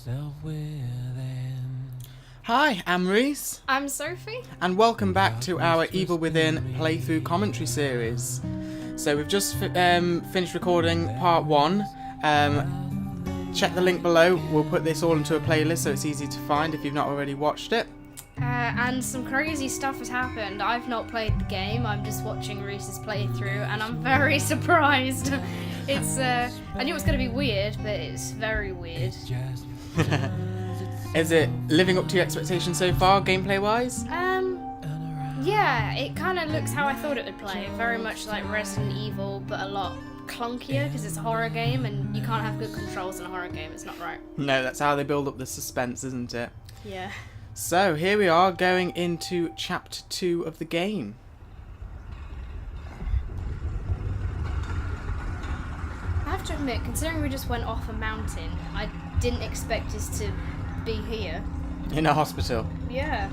myself within. Hi, I'm Reese, I'm Sophie. and welcome back to our Evil Within playthrough commentary series. So we've just finished recording part 1. Check the link below. We'll put this all into a playlist so it's easy to find if you've not already watched it. And some crazy stuff has happened. I've not played the game. I'm just watching Reese's playthrough, and I'm very surprised. It's I knew it was going to be weird, but it's very weird. Is it living up to your expectations so far, gameplay-wise? Yeah, it kind of looks how I thought it would play. Very much like Resident Evil, but a lot clunkier because it's a horror game, and you can't have good controls in a horror game. It's not right. No, that's how they build up the suspense, isn't it? Yeah. So here we are going into chapter 2 of the game. I have to admit, considering we just went off a mountain, I didn't expect us to be here. In a hospital. Yeah.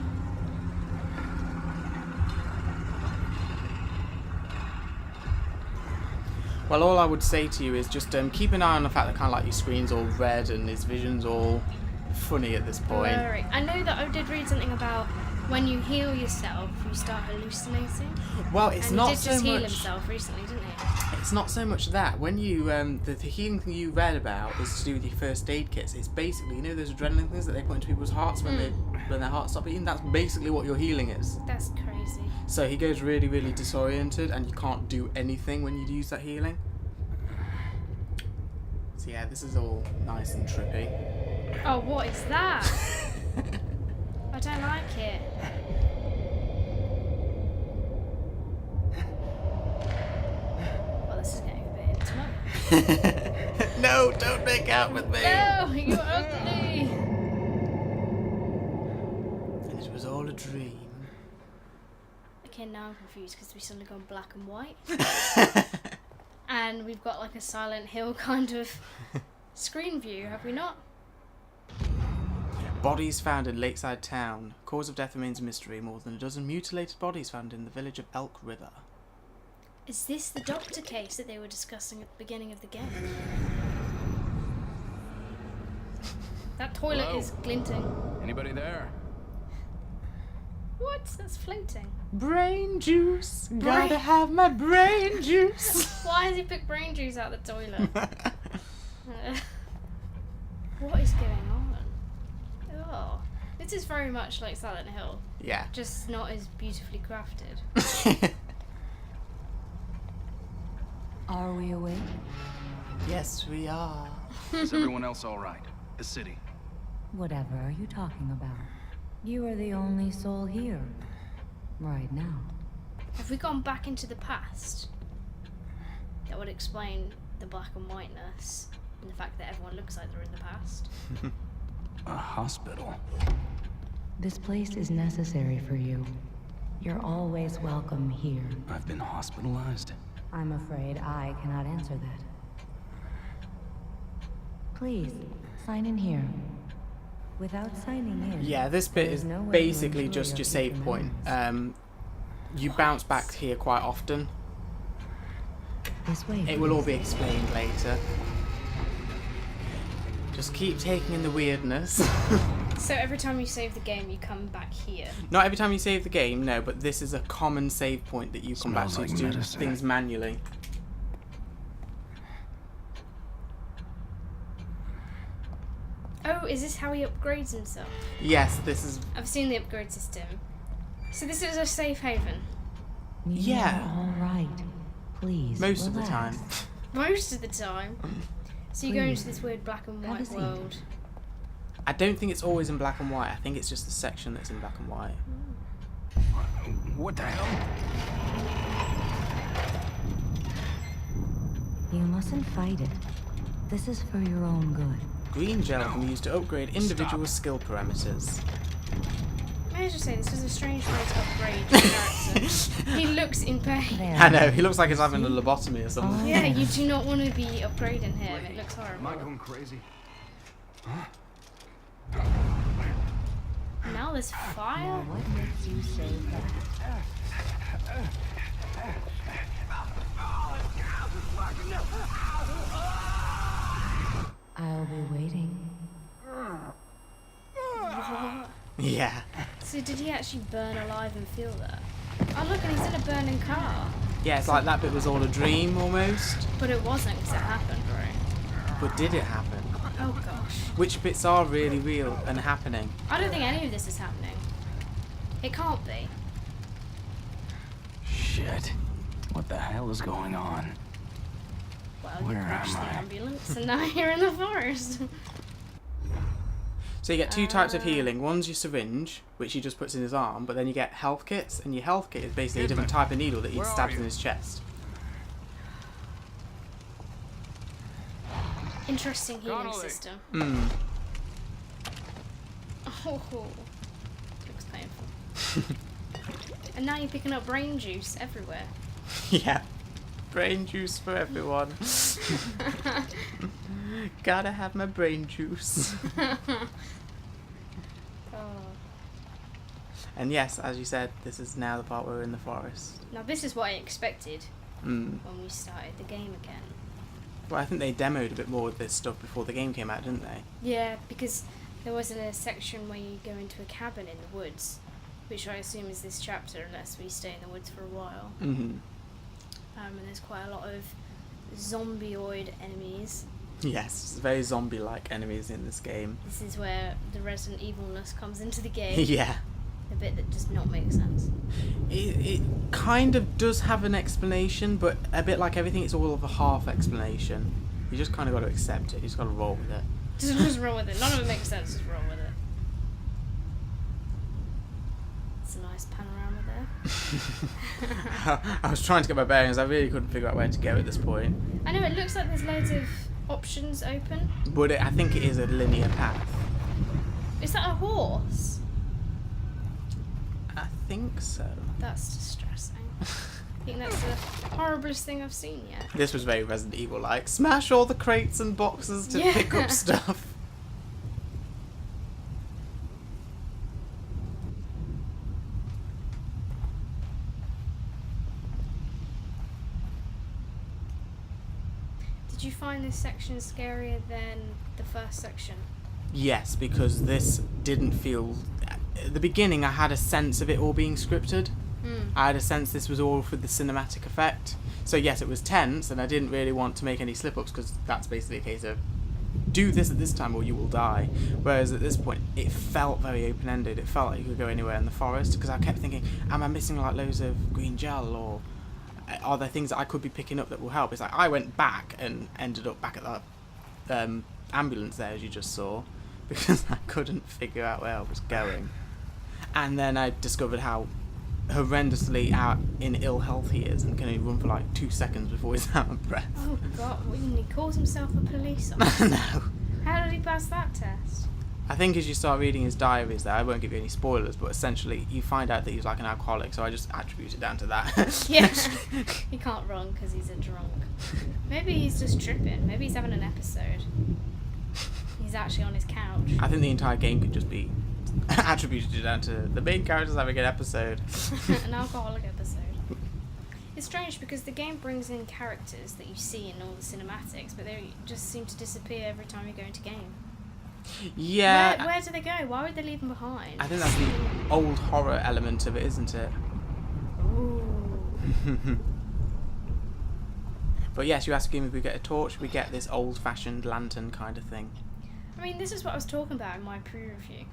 Well, all I would say to you is just keep an eye on the fact that kind of like your screen's all red and his vision's all funny at this point. Blurry. I know that I did read something about when you heal yourself, you start hallucinating. Well, it's and not he did so just heal much. himself recently, didn't he? It's not so much that. When you the healing thing you read about is to do with your first aid kits. It's basically, you know, those adrenaline things that they put into people's hearts when their hearts stop beating. That's basically what your healing is. That's crazy. So he goes really, really disoriented, and you can't do anything when you use that healing. So yeah, this is all nice and trippy. Oh, what is that? I don't like it. Well, this is getting a bit intimate. No, don't make out with me. No, you're ugly. And it was all a dream. Okay, now I'm confused because we suddenly gone black and white. And we've got like a Silent Hill kind of screen view, have we not? Bodies found in Lakeside Town. Cause of death remains a mystery. More than a dozen mutilated bodies found in the village of Elk River. Is this the doctor case that they were discussing at the beginning of the game? That toilet Hello? is glinting. Anybody there? What? That's floating. Brain juice. Gotta have my brain juice. Why has he picked brain juice out of the toilet? What is going on? Oh, this is very much like Silent Hill, Yeah. just not as beautifully crafted. Are we awake? Yes, we are. Is everyone else all right? The city. Whatever are you talking about? You are the only soul here. Right now. Have we gone back into the past? That would explain the black and whiteness and the fact that everyone looks like they're in the past. A hospital. This place is necessary for you. You're always welcome here. I've been hospitalized. I'm afraid I cannot answer that. Please, sign in here. Without signing in... Yeah, this bit is there's no way to basically ensure just your your save future point. memories. You bounce back here quite often. This way, It will all be please. explained later. Just keep taking in the weirdness. So every time you save the game, you come back here. Not every time you save the game, no, but this is a common save point that you come back Smells to like to do medicine. things manually. Oh, is this how he upgrades himself? Yes, this is... I've seen the upgrade system. So this is a safe haven. You Yeah. are all right. Please, Most of the relax. time. Most of the time. So you go into Please, this weird black and have a white seat. world. I don't think it's always in black and white. I think it's just the section that's in black and white. What the hell? You mustn't fight it. This is for your own good. Green gel can be used to upgrade individual skill parameters. May I just say, this is a strange way to upgrade your character. He looks in pain. There. I know, he looks like he's having a lobotomy or something. Yeah, you do not want to be upgrading him. It looks Am I horrible. going crazy? Now there's fire? What makes you say that? I'll be waiting. Yeah. So did he actually burn alive and feel that? Oh look, and he's in a burning car. Yeah, it's like that bit was all a dream almost. But it wasn't, because it happened, right? But did it happen? Oh gosh. Which bits are really real and happening? I don't think any of this is happening. It can't be. Shit. What the hell is going on? Well, you Where crashed am the I? ambulance and now you're in the forest. So you get two types of healing. One's your syringe, which he just puts in his arm, but then you get health kits, and your health kit is basically a different type of needle that he Where are stabs you? in his chest. Interesting healing Connolly. system. Hmm. Oh, looks painful. And now you're picking up brain juice everywhere. Yeah. Brain juice for everyone. Gotta have my brain juice. Oh. And yes, as you said, this is now the part where we're in the forest. Now this is what I expected Mm. when we started the game again. Well, I think they demoed a bit more of this stuff before the game came out, didn't they? Yeah, because there was a section where you go into a cabin in the woods, which I assume is this chapter unless we stay in the woods for a while. Mm-hmm. And there's quite a lot of zombioid enemies. Yes, very zombie-like enemies in this game. This is where the Resident Evilness comes into the game. Yeah. A bit that does not make sense. It kind of does have an explanation, but a bit like everything, it's all of a half explanation. You just kind of got to accept it. You just got to roll with it. Just roll with it. None of it makes sense. Just roll with it. It's a nice panorama there. I was trying to get my bearings. I really couldn't figure out where to go at this point. I know it looks like there's loads of options open. But I think it is a linear path. Is that a horse? I think so. That's distressing. I think that's the horriblest thing I've seen yet. This was very Resident Evil-like. Smash all the crates and boxes to Yeah. pick up stuff. Did you find this section scarier than the first section? Yes, because this didn't feel... At the beginning, I had a sense of it all being scripted. I had a sense this was all for the cinematic effect. So yes, it was tense, and I didn't really want to make any slip-ups, because that's basically a case of do this at this time or you will die. Whereas at this point, it felt very open-ended. It felt like you could go anywhere in the forest, because I kept thinking, am I missing like loads of green gel, or are there things that I could be picking up that will help? It's like I went back and ended up back at that ambulance there, as you just saw, because I couldn't figure out where I was going. And then I discovered how horrendously in ill health he is, and can only run for like 2 seconds before he's out of breath. Oh god, he calls himself a police officer. No. How did he pass that test? I think as you start reading his diaries there, I won't give you any spoilers, but essentially you find out that he's like an alcoholic, so I just attribute it down to that. Yeah. He can't run because he's a drunk. Maybe he's just tripping. Maybe he's having an episode. He's actually on his couch. I think the entire game could just be attributed down to the main characters having an episode. An alcoholic episode. It's strange because the game brings in characters that you see in all the cinematics, but they just seem to disappear every time you go into game. Yeah. Where do they go? Why would they leave them behind? I think that's the old horror element of it, isn't it? Ooh. But yes, you ask him if we get a torch, we get this old-fashioned lantern kind of thing. I mean, this is what I was talking about in my pre-review.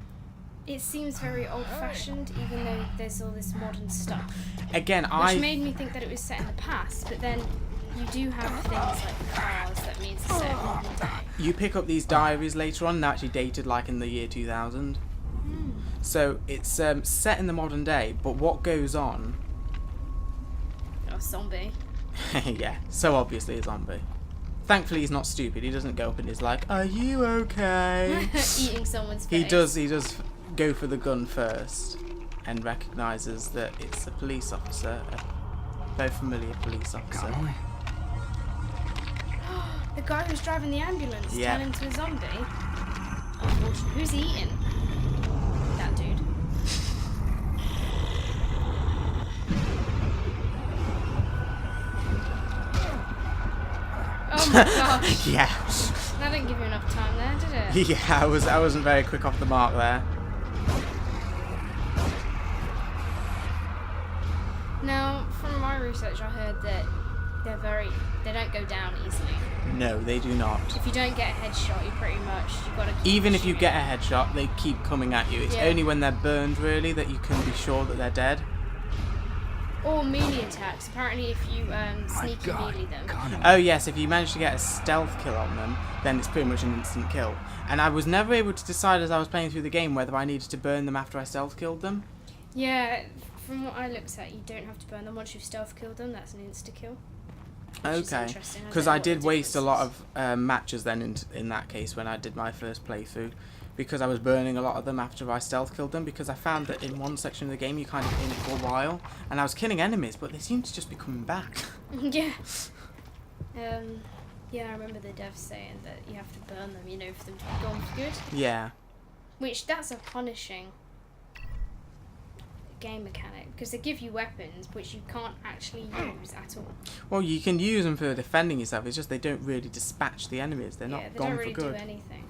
It seems very old-fashioned, even though there's all this modern stuff. Again, Which made me think that it was set in the past, but then you do have things like cars that means it's set in modern day. You pick up these diaries later on, they're actually dated like in the year 2000. So it's set in the modern day, but what goes on... Oh, zombie. Yeah, so obviously a zombie. Thankfully he's not stupid, he doesn't go up and is like, are you okay? Eating someone's face. He does go for the gun first, and recognises that it's a police officer, a very familiar police officer. Connolly? The guy who's driving the ambulance Yeah. turned into a zombie. Unfortunately. Who's he eating? That dude. Oh my gosh. Yeah. That didn't give you enough time there, did it? Yeah, I wasn't very quick off the mark there. Now, from my research, I heard that they don't go down easily. No, they do not. If you don't get a headshot, you've got to keep Even if you shooting. get a headshot, they keep coming at you. It's Yeah. only when they're burned, really, that you can be sure that they're dead. Or melee attacks. Apparently, if you My sneaky God, melee them. Connor. Oh yes, if you manage to get a stealth kill on them, then it's pretty much an instant kill. And I was never able to decide as I was playing through the game whether I needed to burn them after I stealth killed them. Yeah, from what I looked at, you don't have to burn them. Once you've stealth killed them, that's an insta kill. Which is Okay, interesting. because don't I know what the did waste a difference lot is. of matches then in that case when I did my first playthrough, because I was burning a lot of them after I stealth killed them, because I found that in one section of the game you kind of in it for a while, and I was killing enemies, but they seemed to just be coming back. Yeah. Yeah, I remember the devs saying that you have to burn them, for them to be gone for good. Yeah. Which, that's a punishing game mechanic, because they give you weapons which you can't actually use at all. Well, you can use them for defending yourself, it's just they don't really dispatch the enemies, they're Yeah, not they gone don't really for good. do anything.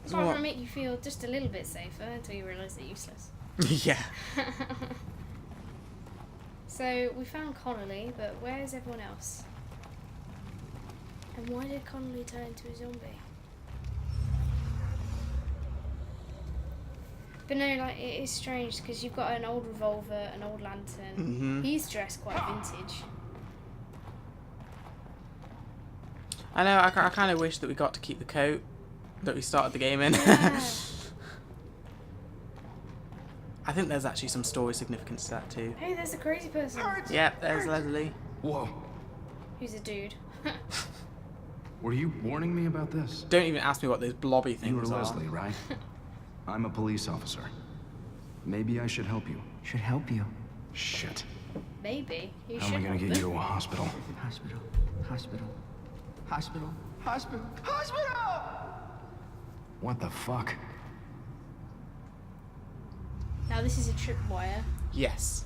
So Apart what- from make you feel just a little bit safer until you realise they're useless. Yeah. So, we found Connolly, but where's everyone else? And why did Connolly turn into a zombie? But no, like, it is strange because you've got an old revolver, an old lantern. Mhm. He's dressed quite vintage. I know, I kind of wish that we got to keep the coat that we started the game in. Yeah. I think there's actually some story significance to that too. Hey, there's a crazy person. Yep, there's Leslie. Whoa. Who's a dude. Were you warning me about this? Don't even ask me what those blobby things You were are. Leslie, right? I'm a police officer. Maybe I should help you. Should help you. Shit. Maybe. You How should am I gonna help get you them. to a hospital? Hospital. Hospital. Hospital. Hospital. Hospital! What the fuck? Now, this is a tripwire. Yes.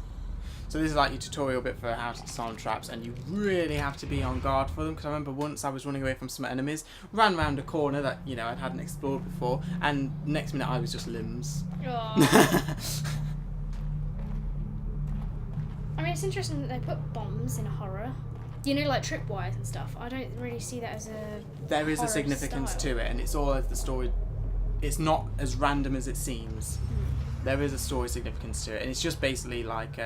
So this is like your tutorial bit for how to disarm traps, and you really have to be on guard for them, because I remember once I was running away from some enemies, ran round a corner that, I hadn't explored before, and next minute I was just limbs. Oh. I mean, it's interesting that they put bombs in a horror. Like tripwires and stuff. I don't really see that as a There is a horror significance style. to it, and it's all as the story. It's not as random as it seems. There is a story significance to it, and it's just basically like.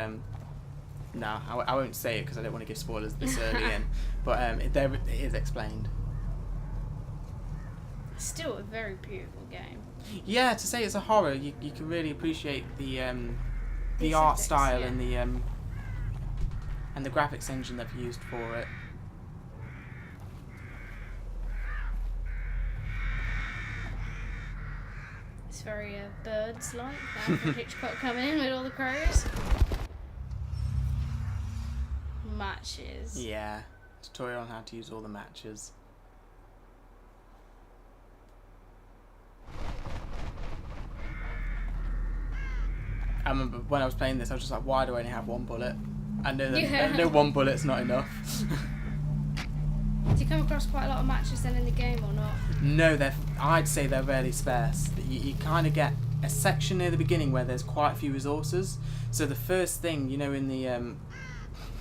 No, I won't say it because I don't want to give spoilers this early in, but it is explained. It's still a very beautiful game. Yeah, to say it's a horror, you can really appreciate the The art aesthetics, style yeah. and the graphics engine they've used for it. It's very birds-like. Alfred Hitchcock coming in with all the crows. Matches. Yeah, tutorial on how to use all the matches. I remember when I was playing this, I was just like, why do I only have one bullet? I know that Yeah. I know one bullet's not enough. Do you come across quite a lot of matches then in the game or not? No, I'd say they're really sparse. You kind of get a section near the beginning where there's quite a few resources. So the first thing, in the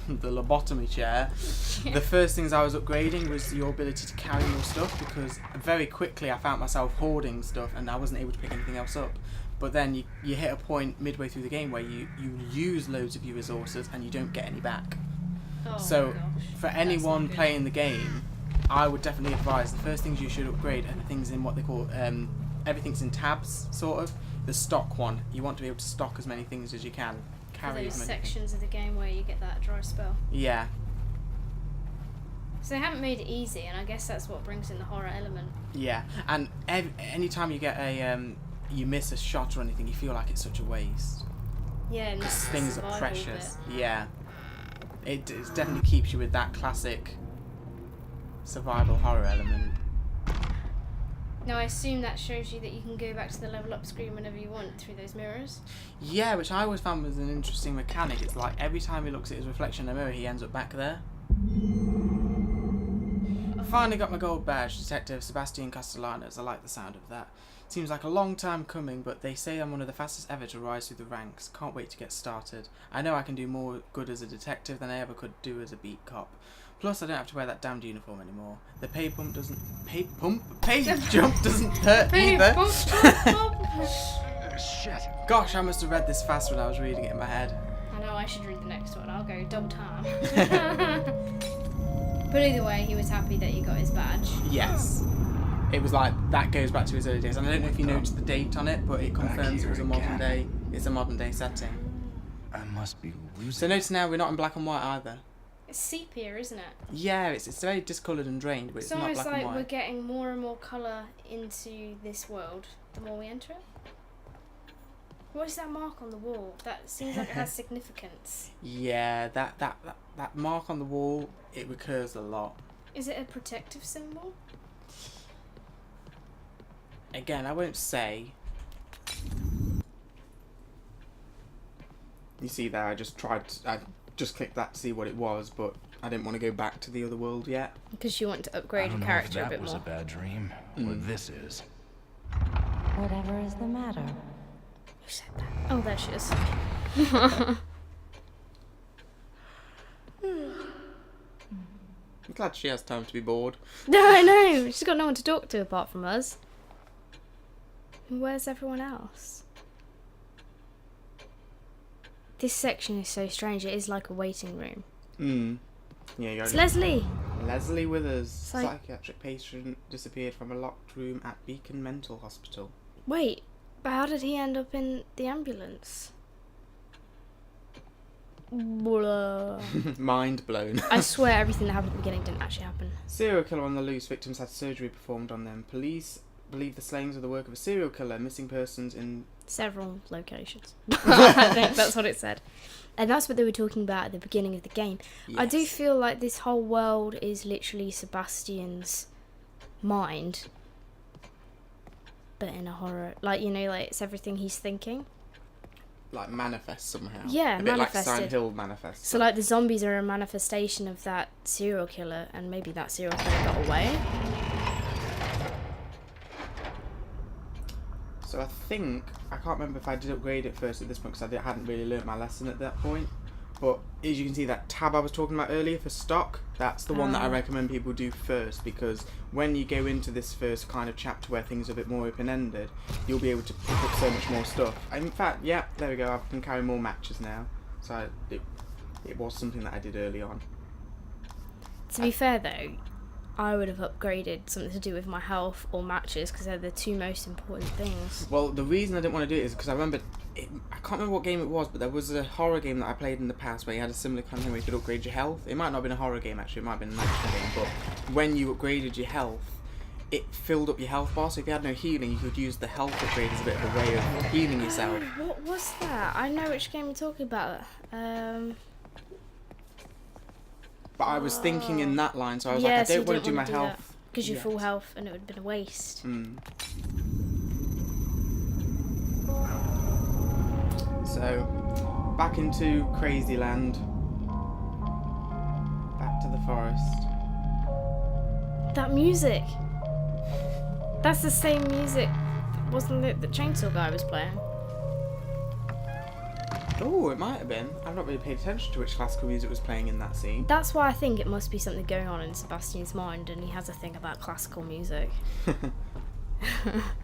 the lobotomy chair, Yeah. the first things I was upgrading was your ability to carry more stuff, because very quickly I found myself hoarding stuff and I wasn't able to pick anything else up. But then you hit a point midway through the game where you use loads of your resources and you don't get any back. Oh So, my gosh. for That's anyone not good. playing the game, I would definitely advise the first things you should upgrade are the things in what they call everything's in tabs, sort of. The stock one. You want to be able to stock as many things as you can. For Carry those as many. sections of the game where you get that dry spell. Yeah, So they haven't made it easy, and I guess that's what brings in the horror element. yeah. And anytime you get you miss a shot or anything, you feel like it's such a waste. Yeah, and Because that's the things are survival precious. bit. Yeah. It definitely keeps you with that classic survival horror element. Now I assume that shows you that you can go back to the level up screen whenever you want through those mirrors. Yeah, which I always found was an interesting mechanic. It's like every time he looks at his reflection in the mirror, he ends up back there. finally got my gold badge, Detective Sebastian Castellanos. I like the sound of that. Seems like a long time coming, but they say I'm one of the fastest ever to rise through the ranks. Can't wait to get started. I know I can do more good as a detective than I ever could do as a beat cop. Plus, I don't have to wear that damned uniform anymore. The pay jump doesn't hurt either. Shit. Gosh, I must have read this fast when I was reading it in my head. I know I should read the next one. I'll go double time. But either way, he was happy that he got his badge. Yes. It was like, that goes back to his early days. And I don't know if you noticed the date on it, but it confirms it was a modern day. It's a modern day setting. I must be losing. So notice now we're not in black and white either. It's sepia, isn't it? Yeah, it's very discoloured and drained, but it's not almost black like and white. we're getting more and more colour into this world the more we enter it. What is that mark on the wall? That seems like it has significance. Yeah, that mark on the wall, it recurs a lot. Is it a protective symbol? Again, I won't say. You see there, I just clicked that to see what it was, but I didn't want to go back to the other world yet. Because you want to I upgrade don't your know if character a that bit was more. a bad dream, or this is. Whatever is the matter? Who said that? Oh, there she is. I'm glad she has time to be bored. No, I know. She's got no one to talk to apart from us. Where's everyone else? This section is so strange. It is like a waiting room. Yeah, you It's got Leslie. Leslie Withers, like- psychiatric patient, disappeared from a locked room at Beacon Mental Hospital. Wait, but how did he end up in the ambulance? Blah. Mind blown. I swear everything that happened at the beginning didn't actually happen. Serial killer on the loose. Victims had surgery performed on them. Police believe the slayings are the work of a serial killer. Missing persons in... Several locations. I think that's what it said. And that's what they were talking about at the beginning of the game. I do Yes. feel like this whole world is literally Sebastian's mind. But in a horror... Like, you know, like it's everything he's thinking. Like manifest somehow. Yeah, a bit like manifested. Silent Hill manifest. So like the zombies are a manifestation of that serial killer, and maybe that serial killer got away. So I think, I can't remember if I did upgrade it first at this point because I hadn't really learnt my lesson at that point. But as you can see, that tab I was talking about earlier for stock, that's the one that I recommend people do first, because when you go into this first kind of chapter where things are a bit more open-ended, you'll be able to pick up so much more stuff. In fact, yeah, there we go, I can carry more matches now. So it was something that I did early on. To be fair though, I would have upgraded something to do with my health or matches because they're the two most important things. Well, the reason I didn't want to do it is because I remember, I can't remember what game it was, but there was a horror game that I played in the past where you had a similar kind of thing where you could upgrade your health. It might not have been a horror game actually, it might have been an action game, but when you upgraded your health, it filled up your health bar, so if you had no healing, you could use the health upgrade as a bit of a way of healing yourself. What was that? I know which game you're talking about. But I was thinking in that line, so I was Yeah, like, so I you don't want didn't to do my wanna do that. health. Because you're yet. full health and it would have been a waste. So, back into Crazy Land. Back to the forest. That music! That's the same music, wasn't it, the Chainsaw Guy was playing? Oh, it might have been. I've not really paid attention to which classical music was playing in that scene. That's why I think it must be something going on in Sebastian's mind and he has a thing about classical music.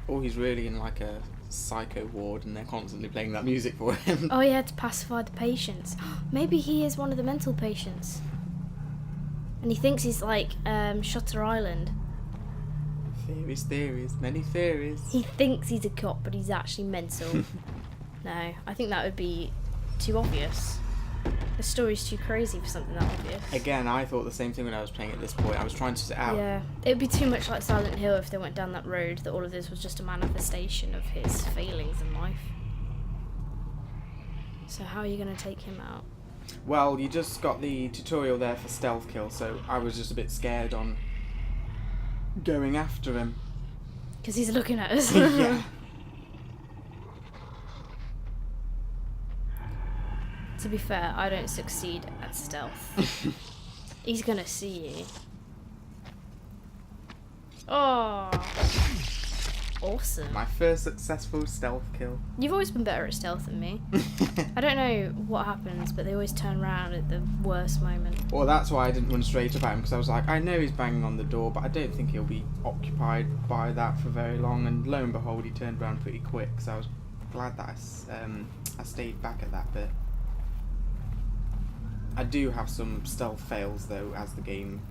Or he's really in like a psycho ward and they're constantly playing that music for him. Oh yeah, to pacify the patients. Maybe he is one of the mental patients. And he thinks he's like Shutter Island. Theories, many theories. He thinks he's a cop, but he's actually mental. No, I think that would be too obvious. The story's too crazy for something that obvious. Again, I thought the same thing when I was playing at this point. I was trying to sit out. Yeah, it would be too much like Silent Hill if they went down that road, that all of this was just a manifestation of his failings in life. So how are you going to take him out? Well, you just got the tutorial there for stealth kill, so I was just a bit scared on going after him. Because he's looking at us. Yeah. To be fair, I don't succeed at stealth. He's gonna see you. Oh. Awesome. My first successful stealth kill. You've always been better at stealth than me. I don't know what happens, but they always turn around at the worst moment. Well, that's why I didn't run straight up at him, because I was like, I know he's banging on the door, but I don't think he'll be occupied by that for very long. And lo and behold, he turned around pretty quick, so I was glad that I stayed back at that bit. I do have some stealth fails, though, as the game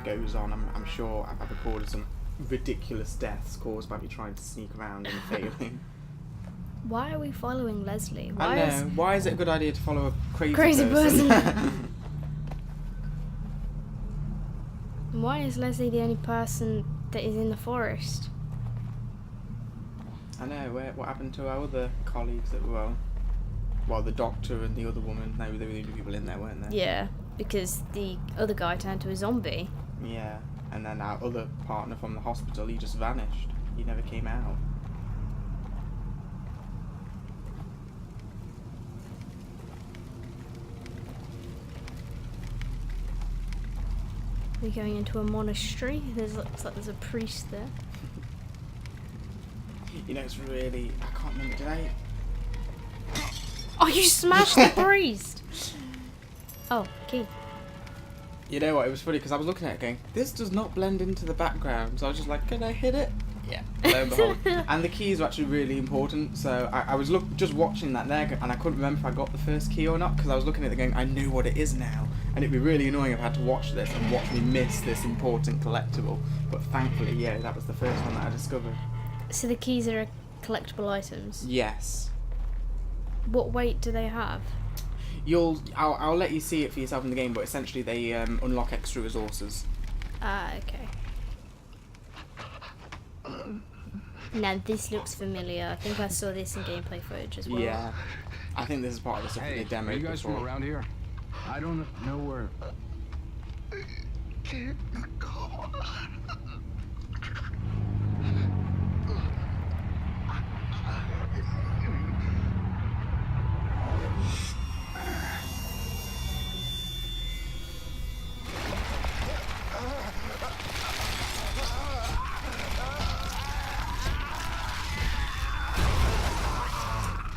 goes on. I'm sure I've recorded some ridiculous deaths caused by me trying to sneak around and failing. Why are we following Leslie? I know. Why is it a good idea to follow a crazy person? person? Why is Leslie the only person that is in the forest? I know. What happened to our other colleagues that were, well, the doctor and the other woman? They were the only people in there, weren't they? Yeah, because the other guy turned to a zombie. Yeah. And then our other partner from the hospital, he just vanished. He never came out. We're going into a monastery. Looks like there's a priest there. You know, it's really... I can't remember, did I... Oh, you smashed the priest! Oh, key. You know what, it was funny because I was looking at it going, this does not blend into the background. So I was just like, can I hit it? Yeah, lo and behold. And the keys were actually really important. So I was just watching that there, and I couldn't remember if I got the first key or not, because I was looking at it going, I know what it is now. And it'd be really annoying if I had to watch this and watch me miss this important collectible. But thankfully, yeah, that was the first one that I discovered. So the keys are collectible items? Yes. What weight do they have? I'll let you see it for yourself in the game, but essentially they unlock extra resources. Ah, okay. Now this looks familiar. I think I saw this in gameplay footage as well. Yeah. I think this is part of the stuff that they demoed are you guys before. from around here? I don't know where.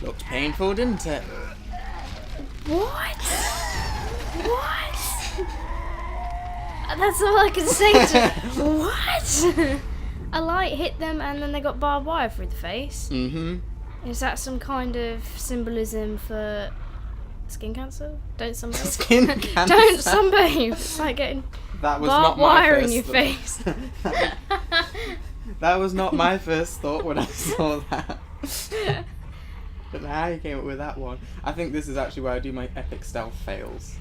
Looked painful, didn't it? What? What? That's all I can say to what? A light hit them and then they got barbed wire through the face. Mm-hmm. Is that some kind of symbolism for skin cancer? Don't sunbathe. Skin cancer. Don't sunbathe. It's like getting That was barbed not my wire in first your thought. face. That was not my first thought when I saw that. But now you came up with that one. I think this is actually where I do my epic stealth fails.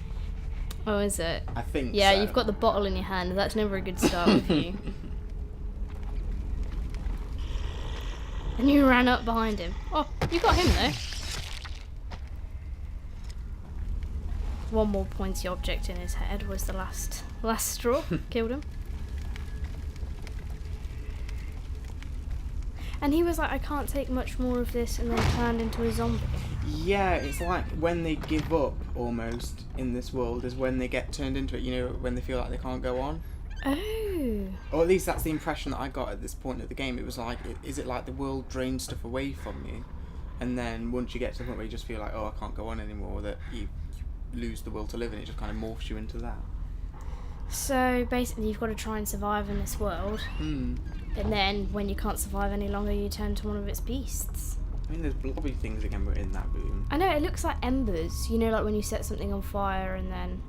Oh, is it? I think Yeah, so. you've got the bottle in your hand. That's never a good start with you. And you ran up behind him. Oh, you got him though. One more pointy object in his head was the last straw. Killed him. And he was like, I can't take much more of this, and then turned into a zombie. Yeah, it's like when they give up almost in this world is when they get turned into it, you know, when they feel like they can't go on. Oh. Or at least that's the impression that I got at this point of the game. It was like, is it like the world drains stuff away from you? And then once you get to the point where you just feel like, oh, I can't go on anymore, that you lose the will to live, and it just kind of morphs you into that. So basically you've got to try and survive in this world. Hmm. And then when you can't survive any longer, you turn to one of its beasts. I mean, there's blobby things again in that room. I know, it looks like embers. You know, like when you set something on fire and then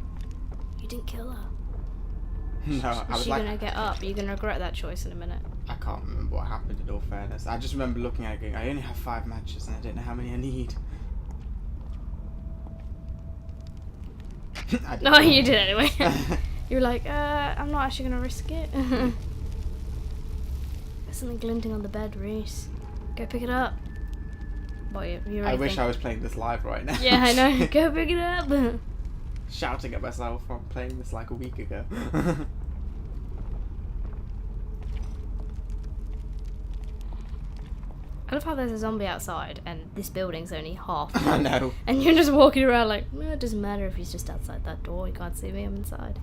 you didn't kill her. No, I Is was she like, gonna get up? You're gonna regret that choice in a minute. I can't remember what happened in all fairness. I just remember looking at it going, I only have 5 matches and I don't know how many I need. I No, you did anyway. You were like, I'm not actually gonna risk it. There's something glinting on the bed, Reese. Go pick it up. Well, you I already wish think- I was playing this live right now. Yeah, I know. Go pick it up. Shouting at myself from playing this like a week ago. I love how there's a zombie outside and this building's only half. I know. And you're just walking around like, it doesn't matter if he's just outside that door. He can't see me. I'm inside.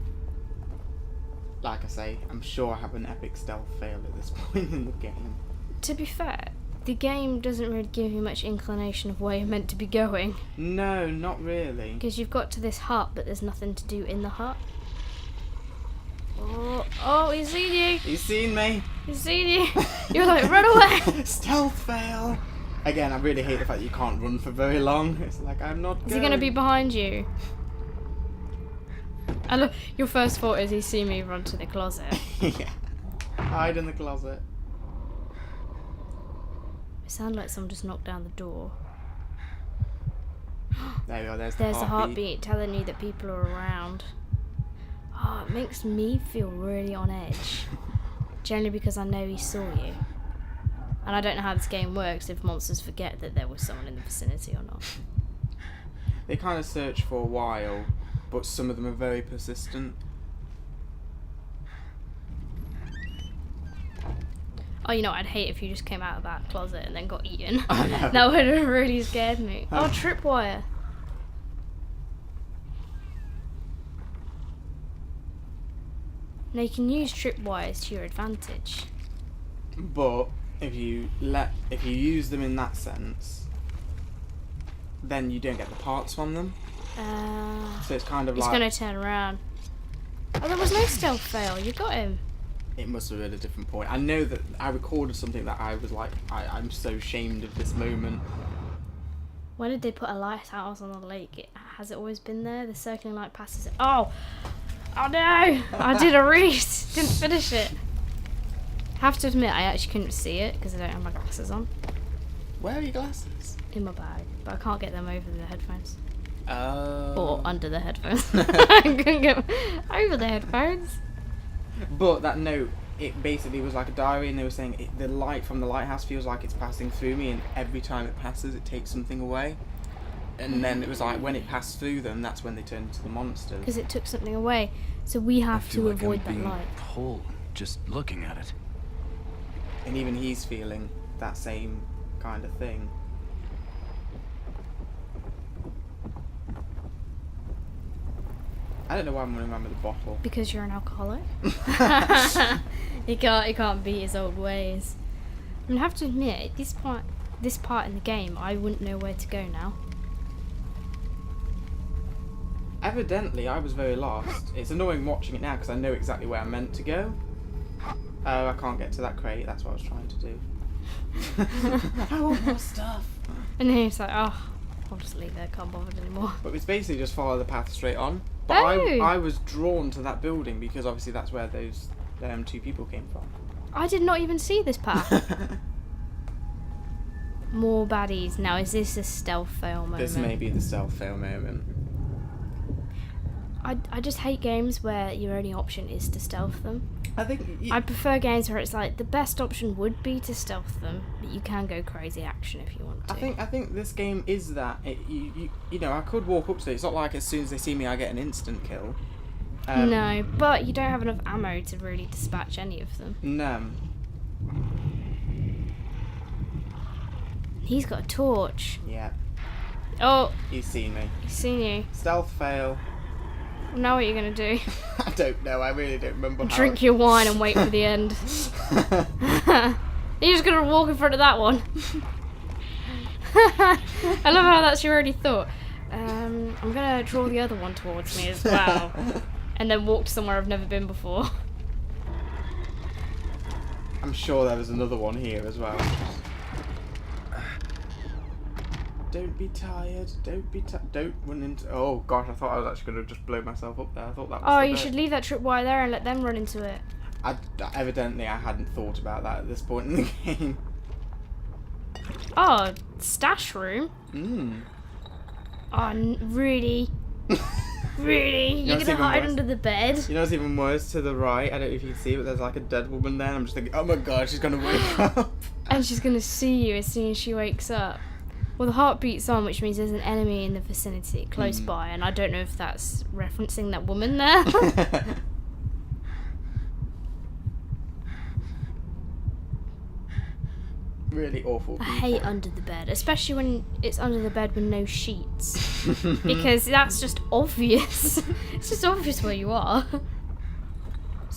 like I say, I'm sure I have an epic stealth fail at this point in the game. To be fair, the game doesn't really give you much inclination of where you're meant to be going. No, not really. Because you've got to this hut, but there's nothing to do in the hut. Oh, he's seen you! He's seen me! He's seen you! You're like, run away! Stealth fail! Again, I really hate the fact that you can't run for very long. It's like, I'm not Is he going to be behind you? And look, your first thought is he's seen me run to the closet. Yeah. Hide in the closet. It sounded like someone just knocked down the door. There we go, there's the heartbeat telling you that people are around. Oh, it makes me feel really on edge. Generally because I know he saw you. And I don't know how this game works if monsters forget that there was someone in the vicinity or not. They kind of search for a while, but some of them are very persistent. Oh, you know, I'd hate if you just came out of that closet and then got eaten. I know. That would have really scared me. Oh, tripwire. Now you can use tripwires to your advantage. But if you use them in that sense, then you don't get the parts from them. So it's kind of he's like... going to turn around. Oh, there was no stealth fail. You got him. It must have been a different point. I know that I recorded something that I was like, I'm so ashamed of this moment. When did they put a lighthouse on the lake? Has it always been there? The circling light passes it. Oh! Oh no! I did a read. Didn't finish it. Have to admit, I actually couldn't see it because I don't have my glasses on. Where are your glasses? In my bag. But I can't get them over the headphones. Oh. Or under the headphones. I couldn't get over the headphones. But that note, it basically was like a diary, and they were saying the light from the lighthouse feels like it's passing through me, and every time it passes, it takes something away. And then it was like when it passed through them, that's when they turned into the monsters. Because it took something away, so we have to avoid that light. Whole, just looking at it. And even he's feeling that same kind of thing. I don't know why I'm running around with a bottle. Because you're an alcoholic. He can't beat his old ways. I have to admit, this part in the game, I wouldn't know where to go now. Evidently, I was very lost. It's annoying watching it now because I know exactly where I'm meant to go. Oh, I can't get to that crate. That's what I was trying to do. I want more stuff. And then he's like, oh, I'll just leave it. I can't bother anymore. But it's basically just follow the path straight on. But I was drawn to that building because obviously that's where those two people came from. I did not even see this path. More baddies. Now, is this a stealth fail moment? This may be the stealth fail moment. I just hate games where your only option is to stealth them. I think I prefer games where it's like the best option would be to stealth them, but you can go crazy action if you want to. I think this game is that. You know, I could walk up to it. It's not like as soon as they see me, I get an instant kill. No, but you don't have enough ammo to really dispatch any of them. No. He's got a torch. Yeah. Oh, He's seen me. he's seen you. Stealth fail. Now what are you going to do? I don't know. I really don't remember. Drink your wine and wait for the end. You're just going to walk in front of that one. I love how that's your only thought. I'm going to draw the other one towards me as well. And then walk to somewhere I've never been before. I'm sure there was another one here as well. Don't be tired. Don't run into. Oh gosh, I thought I was actually going to just blow myself up there. I thought that was. Oh, the you bit. should leave that tripwire there and let them run into it. Evidently, I hadn't thought about that at this point in the game. Oh, stash room. Oh, really? Really? You're what's gonna even hide worse? under the bed? You know what's even worse? To the right, I don't know if you can see, but there's like a dead woman there. And I'm just thinking, oh my god, she's gonna wake up. And she's gonna see you as soon as she wakes up. Well, the heartbeat's on, which means there's an enemy in the vicinity, close by, and I don't know if that's referencing that woman there. Really awful I people. hate under the bed, especially when it's under the bed with no sheets. Because that's just obvious. It's just obvious where you are.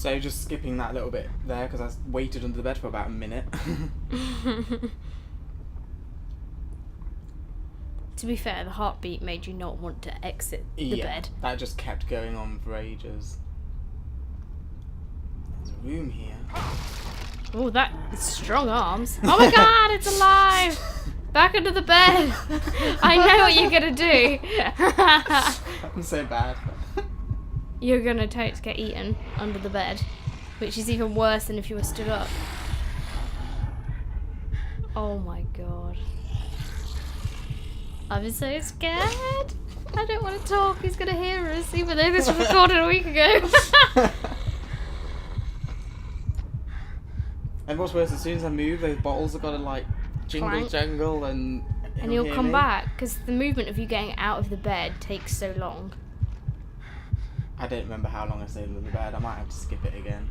So just skipping that little bit there because I waited under the bed for about a minute. To be fair, the heartbeat made you not want to exit the bed. That just kept going on for ages. There's a room here. Oh, that is strong arms. Oh my god, it's alive! Back under the bed. I know what you're gonna do. I'm so bad. You're gonna get eaten under the bed, which is even worse than if you were stood up. Oh my god. I'm so scared. I don't want to talk. He's gonna hear us, even though this was recorded a week ago. And what's worse, as soon as I move, those bottles have got to like jingle Clank. jangle and He'll hear come me. back because the movement of you getting out of the bed takes so long. I don't remember how long I stayed under the bed. I might have to skip it again.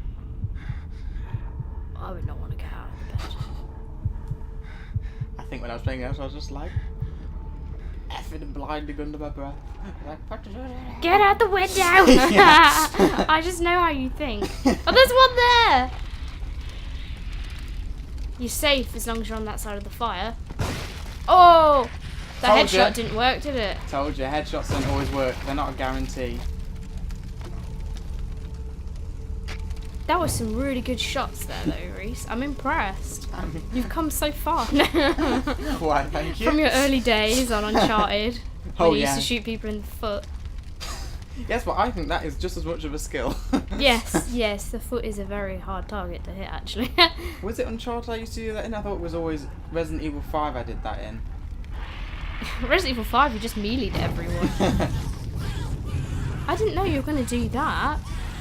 I would not want to get out of the bed. I think when I was playing this, I was just like effing and blinding under my breath. Like, Get out the window! Yes. I just know how you think. Oh, there's one there! You're safe as long as you're on that side of the fire. Oh! The Told headshot ya. didn't work, did it? Told you, headshots don't always work. They're not a guarantee. That was some really good shots there, though, Reese. I'm impressed. You've come so far now. Why, thank you. From your early days on Uncharted, when Oh, you used yeah. to shoot people in the foot. Yes, but I think that is just as much of a skill. Yes, the foot is a very hard target to hit, actually. Was it Uncharted I used to do that in? I thought it was always Resident Evil 5 I did that in. Resident Evil 5, you just mealeed everyone. I didn't know you were going to do that.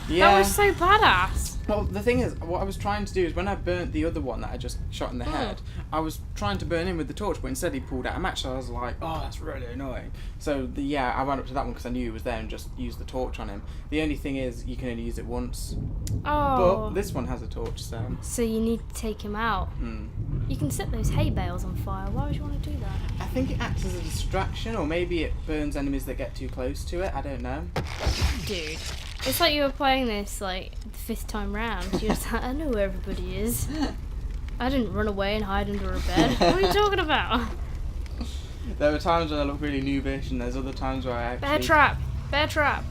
Yeah. That was so badass. Well, the thing is, what I was trying to do is when I burnt the other one that I just shot in the head, I was trying to burn him with the torch, but instead he pulled out a match, so I was like, oh, that's really annoying. So, I went up to that one because I knew he was there and just used the torch on him. The only thing is, you can only use it once. Oh. But this one has a torch, so... So you need to take him out. You can set those hay bales on fire. Why would you want to do that? I think it acts as a distraction, or maybe it burns enemies that get too close to it, I don't know. Dude. It's like you were playing this, like, the 5th time round. You're just like, I know where everybody is. I didn't run away and hide under a bed. What are you talking about? There were times when I look really noobish, and there's other times where I actually... Bear trap! Bear trap!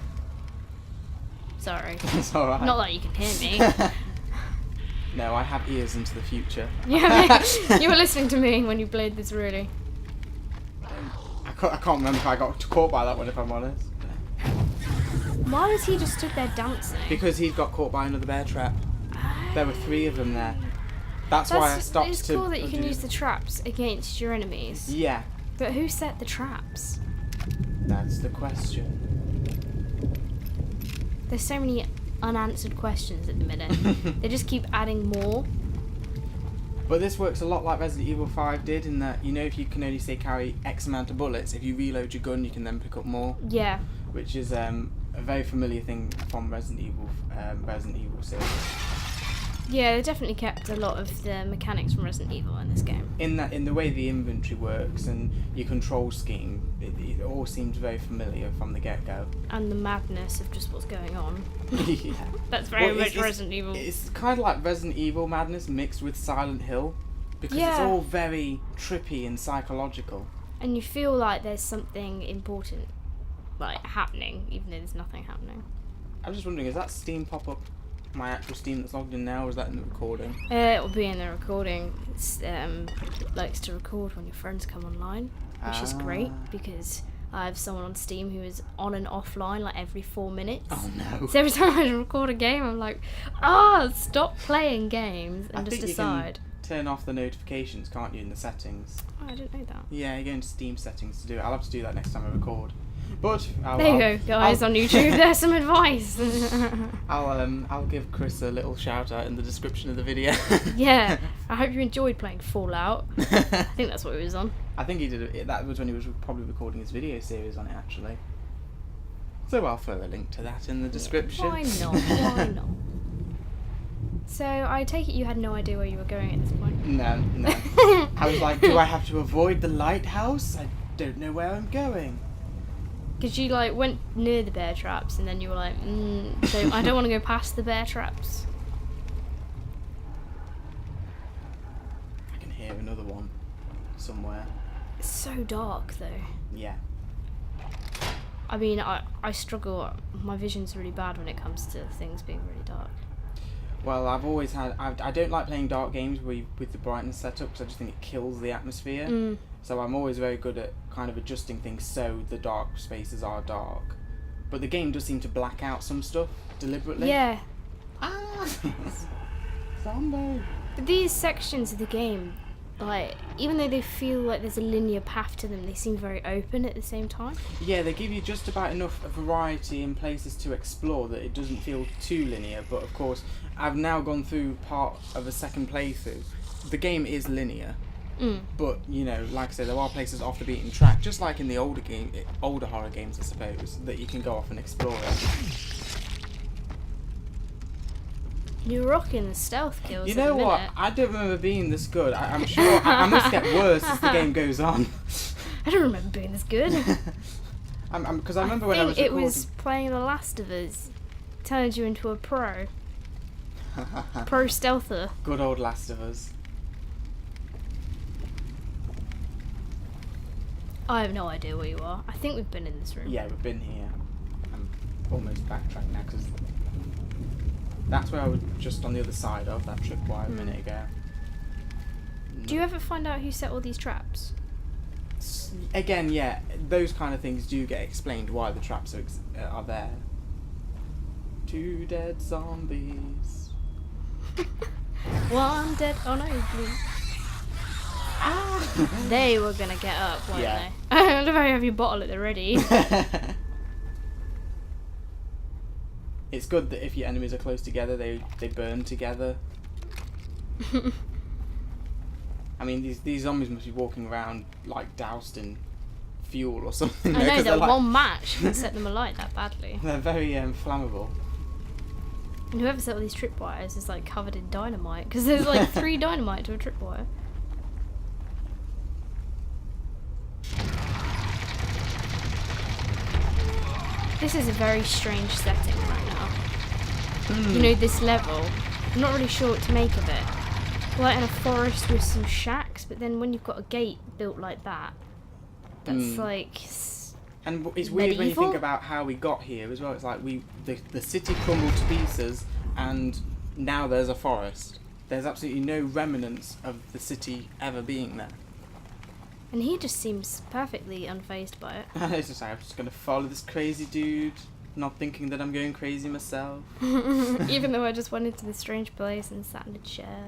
Sorry. It's alright. Not that you can hear me. No, I have ears into the future. Yeah, you were listening to me when you played this, really. I can't remember if I got caught by that one, if I'm honest. Why was he just stood there dancing? Because he got caught by another bear trap. There were 3 of them there. That's why I stopped It's to... cool that you can use the traps against your enemies. Yeah, But who set the traps? that's the question. There's so many unanswered questions at the minute. They just keep adding more. But this works a lot like Resident Evil 5 did, in that, you know, if you can only say carry X amount of bullets, if you reload your gun, you can then pick up more. Yeah. Which is a very familiar thing from Resident Evil series. Yeah, they definitely kept a lot of the mechanics from Resident Evil in this game. In the way the inventory works and your control scheme, it all seems very familiar from the get-go. And the madness of just what's going on. Yeah. That's very Well, much Resident Evil. It's kind of like Resident Evil madness mixed with Silent Hill, because it's Yeah. all very trippy and psychological. And you feel like there's something important, like, happening, even though there's nothing happening. I'm just wondering, is that Steam pop-up my actual Steam that's logged in now, or is that in the recording? It will be in the recording. It likes to record when your friends come online, which is great because I have someone on Steam who is on and offline like every 4 minutes. Oh no. So every time I record a game, I'm like, stop playing games and just decide. You can turn off the notifications, can't you, in the settings? Oh, I didn't know that. Yeah, you go into Steam settings to do it. I'll have to do that next time I record. But There you go, guys, on YouTube. There's some advice. I'll give Chris a little shout out in the description of the video. Yeah, I hope you enjoyed playing Fallout. I think that's what it was on. I think he did it. That was when he was probably recording his video series on it, actually. So I'll throw a link to that in the description. Why not? Why not? So I take it you had no idea where you were going at this point. No. I was like, do I have to avoid the lighthouse? I don't know where I'm going. Because you like went near the bear traps and then you were like, I don't want to go past the bear traps. I can hear another one somewhere. It's so dark though. Yeah. I mean, I struggle. My vision's really bad when it comes to things being really dark. Well, I've always had. I don't like playing dark games with the brightness set up because I just think it kills the atmosphere. So I'm always very good at kind of adjusting things so the dark spaces are dark. But the game does seem to black out some stuff deliberately. Yeah. Ah! Zombie! But these sections of the game, like, even though they feel like there's a linear path to them, they seem very open at the same time. Yeah, they give you just about enough variety in places to explore that it doesn't feel too linear. But of course, I've now gone through part of a second playthrough. The game is linear. But, you know, like I say, there are places off the beaten track, just like in the older horror games, I suppose, that you can go off and explore it. You're rocking the stealth kills. You know what? I don't remember being this good. I'm sure I must get worse as the game goes on. I don't remember being this good. Because I remember when I was it recording... was playing The Last of Us turned you into a pro. Pro stealther. Good old Last of Us. I have no idea where you are. I think we've been in this room. Yeah, we've been here. I'm almost backtracking now because that's where I was just on the other side of that tripwire a minute ago. Do you ever find out who set all these traps? Again, yeah, those kind of things do get explained why the traps are there. 2 dead zombies. One dead. Oh no, please. They were gonna get up, weren't Yeah. they? I love how you have your bottle at the ready. It's good that if your enemies are close together, they burn together. I mean, these zombies must be walking around like doused in fuel or something. I know, 'cause that they're one match can set them alight that badly. They're very flammable. And whoever set all these tripwires is like covered in dynamite, because there's like 3 dynamite to a tripwire. This is a very strange setting right now. You know, this level, I'm not really sure what to make of it. We're like in a forest with some shacks, but then when you've got a gate built like that, that's like... And it's weird when you medieval? think about how we got here as well. It's like the city crumbled to pieces, and now there's a forest. There's absolutely no remnants of the city ever being there. And he just seems perfectly unfazed by it. It's just like, I'm just gonna follow this crazy dude, not thinking that I'm going crazy myself. Even though I just went into this strange place and sat in a chair.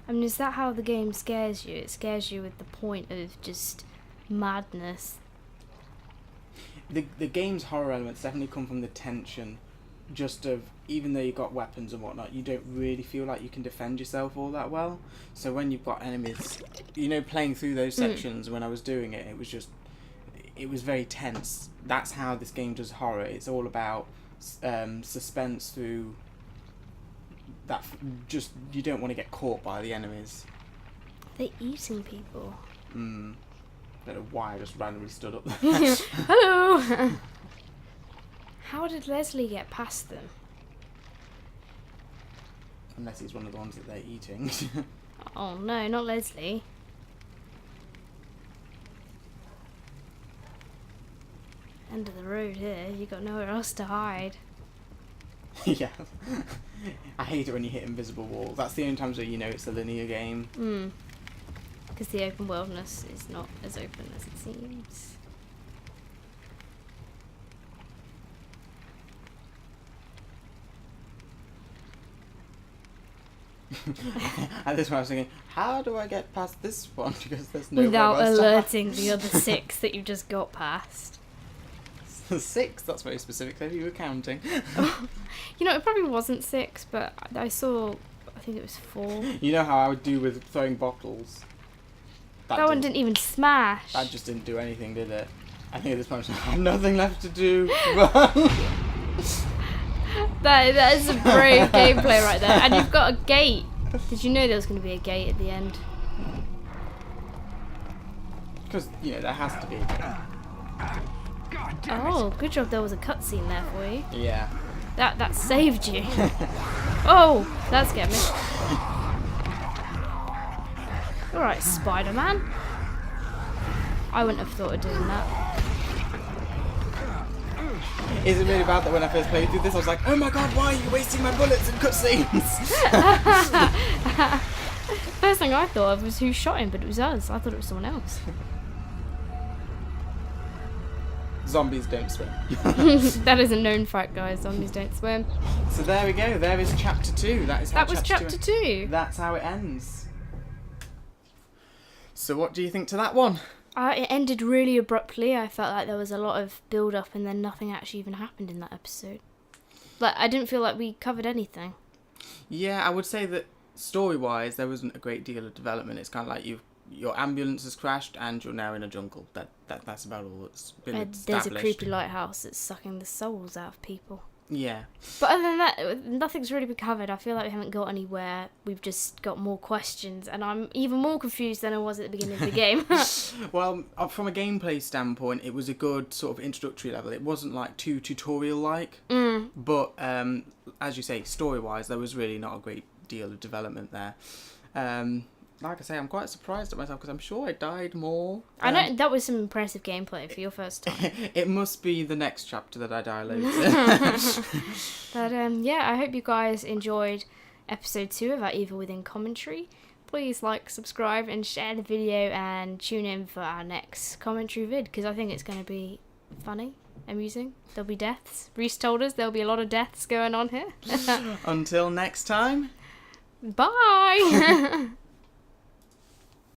I mean, is that how the game scares you? It scares you with the point of just madness. The game's horror elements definitely come from the tension, just of, even though you've got weapons and whatnot, you don't really feel like you can defend yourself all that well. So when you've got enemies, you know, playing through those sections when I was doing it, it was very tense. That's how this game does horror. It's all about suspense through that. Just, you don't want to get caught by the enemies. They're eating people. I don't know why I just randomly stood up there. Hello! How did Leslie get past them? Unless he's one of the ones that they're eating. Oh no, not Leslie. End of the road here, you got nowhere else to hide. Yeah. I hate it when you hit invisible walls. That's the only times where you know it's a linear game. Because the open worldness is not as open as it seems. At this point I was thinking, how do I get past this one? Because there's no Without one else to alerting the other 6 that you just got past. 6? That's very specific. Maybe you were counting. You know, it probably wasn't 6, but I saw, I think it was 4. You know how I would do with throwing bottles? That one didn't even smash. That just didn't do anything, did it? I think at this point I have nothing left to do. Run! That is a brave gameplay right there. And you've got a gate. Did you know there was going to be a gate at the end? Because, you know, there has to be. Oh, good job there was a cutscene there for you. Yeah. That saved you. Oh, that scared me. Alright, Spider-Man. I wouldn't have thought of doing that. Is it really bad that when I first played through this, I was like, oh my god, why are you wasting my bullets in cutscenes? First thing I thought of was who shot him, but it was us. I thought it was someone else. Zombies don't swim. That is a known fact, guys. Zombies don't swim. So there we go. There is chapter 2. That was chapter 2. That's how it ends. So what do you think to that one? It ended really abruptly. I felt like there was a lot of build-up and then nothing actually even happened in that episode. Like, I didn't feel like we covered anything. Yeah, I would say that story-wise, there wasn't a great deal of development. It's kind of like your ambulance has crashed and you're now in a jungle. That's about all that's been established. There's a creepy lighthouse that's sucking the souls out of people. Yeah. But other than that, nothing's really been covered. I feel like we haven't got anywhere. We've just got more questions, and I'm even more confused than I was at the beginning of the game. Well, from a gameplay standpoint, it was a good sort of introductory level. It wasn't like too tutorial-like, but as you say, story-wise, there was really not a great deal of development there. Like I say, I'm quite surprised at myself because I'm sure I died more. I know that was some impressive gameplay for your first time. It must be the next chapter that I die loads. But yeah, I hope you guys enjoyed episode 2 of our Evil Within commentary. Please like, subscribe, and share the video, and tune in for our next commentary vid because I think it's going to be funny, amusing. There'll be deaths. Reese told us there'll be a lot of deaths going on here. Until next time. Bye.